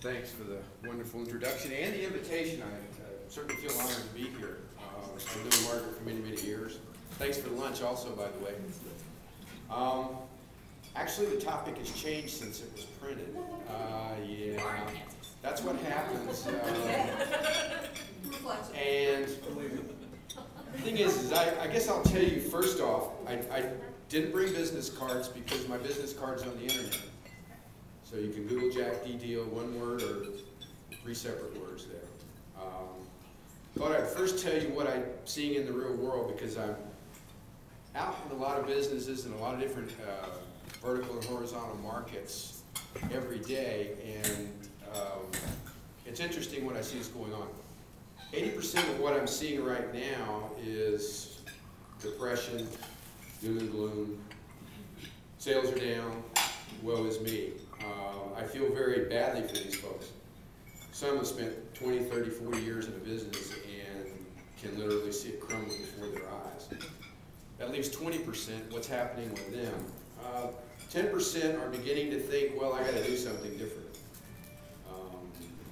Thanks for the wonderful introduction and the invitation. I certainly feel honored to be here. I've known Margaret for many, many years. Thanks for the lunch also, by the way. Actually, the topic has changed since it was printed. Yeah, that's what happens. And the thing is I guess I'll tell you first off, I didn't bring business cards because my business card's on the internet. So you can Google jddeal, one word or 3 separate words there. Thought I'd first tell you what I'm seeing in the real world, because I'm out in a lot of businesses and a lot of different vertical and horizontal markets every day, and it's interesting what I see is going on. 80% of what I'm seeing right now is depression, doom and gloom, sales are down, woe is me. I feel very badly for these folks. Some have spent 20, 30, 40 years in a business and can literally see it crumble before their eyes. That leaves 20%, what's happening with them. 10% are beginning to think, well, I got to do something different.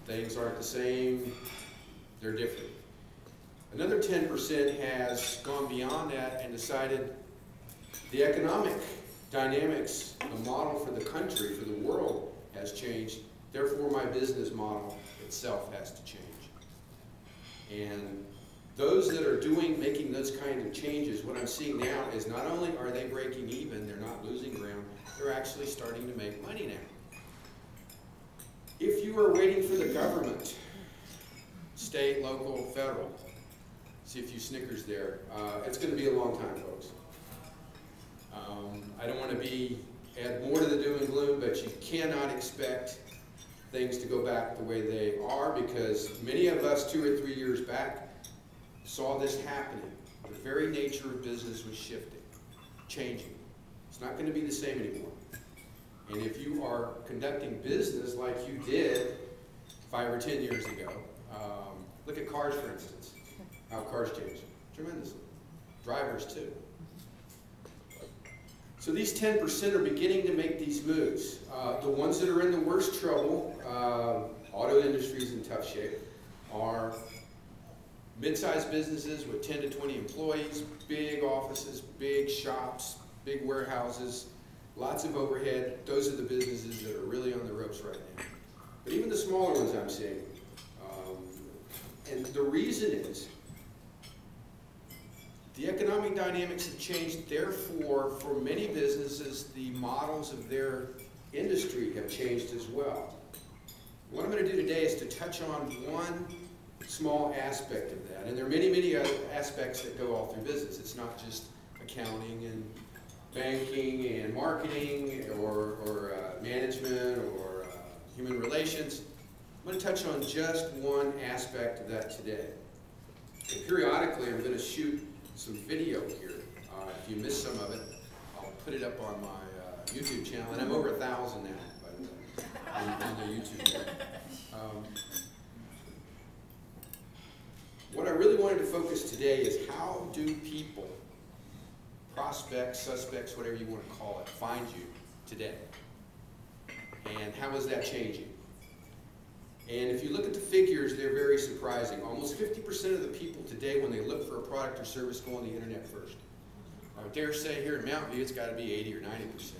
Things aren't the same, they're different. Another 10% has gone beyond that and decided the economic dynamics, the model for the country, for the world has changed, therefore my business model itself has to change. And those that are making those kind of changes, what I'm seeing now is not only are they breaking even, they're not losing ground, they're actually starting to make money now. If you are waiting for the government, state, local, federal, see a few snickers there, it's going to be a long time, folks. I don't want to add more to the doom and gloom, but you cannot expect things to go back the way they are, because many of us 2 or 3 years back saw this happening. The very nature of business was shifting, changing. It's not going to be the same anymore. And if you are conducting business like you did 5 or 10 years ago, look at cars, for instance, how cars change tremendously. Drivers too. So these 10% are beginning to make these moves. The ones that are in the worst trouble, auto industry is in tough shape, are mid-sized businesses with 10 to 20 employees, big offices, big shops, big warehouses, lots of overhead. Those are the businesses that are really on the ropes right now. But even the smaller ones I'm seeing. And the reason is the economic dynamics have changed. Therefore, for many businesses, the models of their industry have changed as well. What I'm going to do today is to touch on one small aspect of that. And there are many, many other aspects that go all through business. It's not just accounting and banking and marketing or management or human relations. I'm going to touch on just one aspect of that today. And periodically, I'm going to shoot some video here. If you missed some of it, I'll put it up on my YouTube channel. And I'm over 1,000 now, by the way, on the YouTube channel. What I really wanted to focus today is how do people, prospects, suspects, whatever you want to call it, find you today? And how is that changing? And if you look at the figures, they're very surprising. Almost 50% of the people today, when they look for a product or service, go on the internet first. I would dare say here in Mountain View, it's got to be 80 or 90%.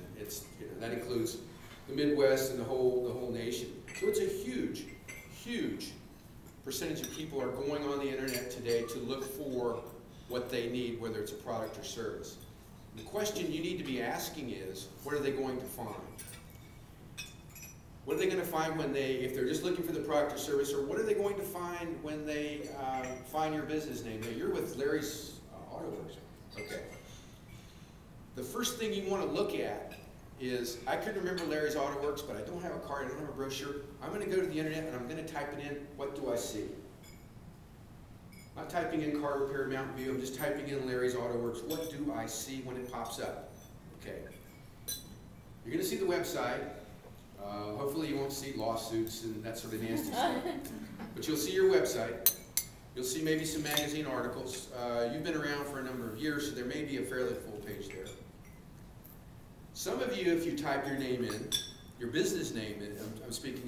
That includes the Midwest and the whole nation. So it's a huge, huge percentage of people are going on the internet today to look for what they need, whether it's a product or service. The question you need to be asking is, what are they going to find? What are they going to find if they're just looking for the product or service, or what are they going to find when they find your business name? Now, you're with Larry's Auto Works. Okay. The first thing you want to look at is, I could remember Larry's Auto Works, but I don't have a card, I don't have a brochure. I'm going to go to the internet and I'm going to type it in, what do I see? I'm not typing in car repair Mountain View, I'm just typing in Larry's Auto Works. What do I see when it pops up? Okay. You're going to see the website. Hopefully you won't see lawsuits and that sort of nasty stuff. But you'll see your website. You'll see maybe some magazine articles. You've been around for a number of years, so there may be a fairly full page there. Some of you, if you type your name in, your business name in, I'm speaking